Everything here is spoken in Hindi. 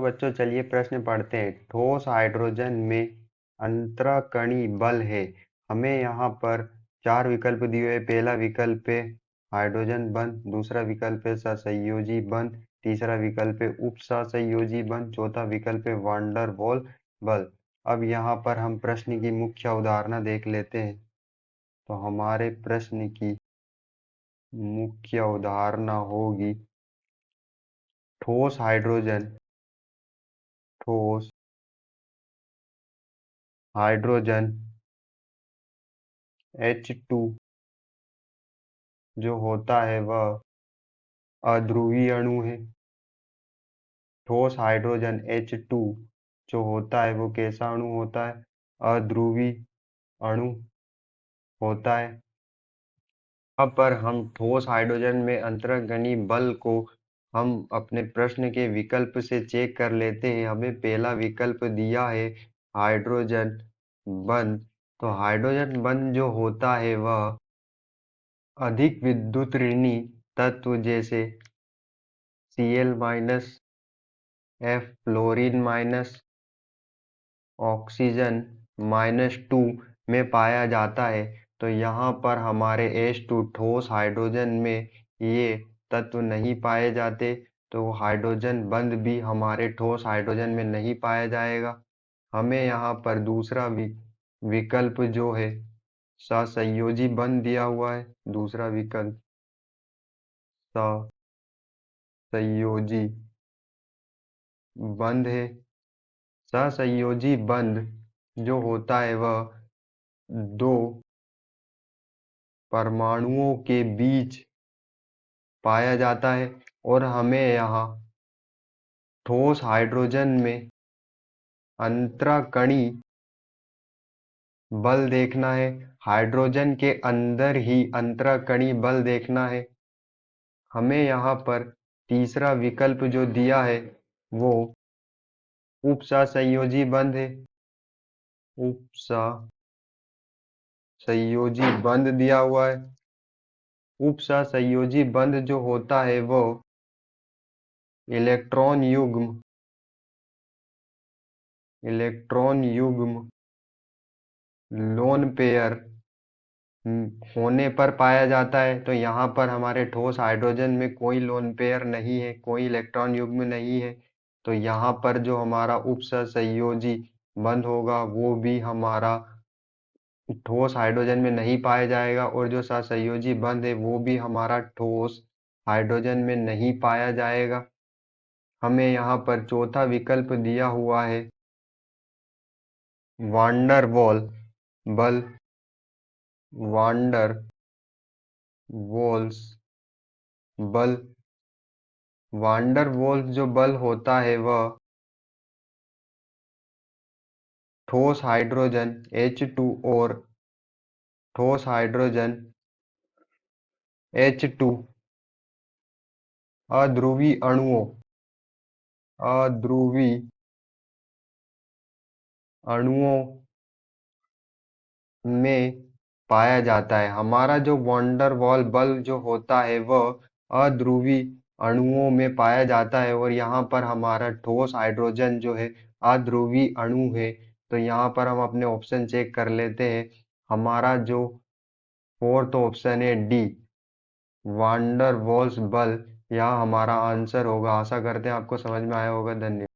बच्चों चलिए प्रश्न पढ़ते हैं। ठोस हाइड्रोजन में अंतराकणी बल है। हमें यहाँ पर 4 विकल्प दिए हुए। पहला विकल्प है हाइड्रोजन बंध, दूसरा विकल्प है सहसंयोजी बंध, तीसरा विकल्प है उप सहसंयोजी बंध, चौथा विकल्प है वांडर वॉल बल। अब यहाँ पर हम प्रश्न की मुख्य अवधारणा देख लेते हैं। तो हमारे प्रश्न की मुख्य अवधारणा होगी ठोस हाइड्रोजन ठोस हाइड्रोजन H2 जो होता है वह अध्रुवीय अणु है। ठोस हाइड्रोजन H2 जो होता है वो कैसा अणु होता है? अध्रुवीय अणु होता है। यहाँ पर हम ठोस हाइड्रोजन में अंतर्गणी बल को हम अपने प्रश्न के विकल्प से चेक कर लेते हैं। हमें पहला विकल्प दिया है हाइड्रोजन बंध। तो हाइड्रोजन बंध जो होता है वह अधिक विद्युत ऋणी तत्व जैसे Cl- F fluorine minus oxygen -2 में पाया जाता है। तो यहाँ पर हमारे H2 ठोस हाइड्रोजन में ये तत्व नहीं पाए जाते, तो हाइड्रोजन बंध भी हमारे ठोस हाइड्रोजन में नहीं पाया जाएगा। हमें यहाँ पर दूसरा विकल्प जो है सहसंयोजी बंध दिया हुआ है। दूसरा विकल्प सहसंयोजी बंध है। सहसंयोजी बंध जो होता है वह दो परमाणुओं के बीच पाया जाता है। और हमें यहाँ ठोस हाइड्रोजन में अंतराकणी बल देखना है। हाइड्रोजन के अंदर ही अंतराकणी बल देखना है। हमें यहाँ पर तीसरा विकल्प जो दिया है वो उप सहसंयोजी बंध है। उप सहसंयोजी बंध दिया हुआ है। उप सहसंयोजी बंध जो होता है वो इलेक्ट्रॉन युग्म लोन पेयर होने पर पाया जाता है। तो यहाँ पर हमारे ठोस हाइड्रोजन में कोई लोन पेयर नहीं है, कोई इलेक्ट्रॉन युग्म नहीं है। तो यहाँ पर जो हमारा उप सहसंयोजी बंध होगा वो भी हमारा ठोस हाइड्रोजन में नहीं पाया जाएगा, और जो सहसंयोजी बंध है वो भी हमारा ठोस हाइड्रोजन में नहीं पाया जाएगा। हमें यहाँ पर चौथा विकल्प दिया हुआ है वांडर वॉल बल। वांडर वॉल्स बल। वांडर वॉल्स जो बल होता है वह ठोस हाइड्रोजन H2 और ठोस हाइड्रोजन H2 अध्रुवी अणुओं में पाया जाता है। हमारा जो वांडर वॉल बल जो होता है वह अध्रुवी अणुओं में पाया जाता है, और यहाँ पर हमारा ठोस हाइड्रोजन जो है अध्रुवी अणु है। तो यहाँ पर हम अपने ऑप्शन चेक कर लेते हैं। हमारा जो फोर्थ ऑप्शन है डी वांडर वॉल्स बल, यहाँ हमारा आंसर होगा। आशा करते हैं आपको समझ में आया होगा। धन्यवाद।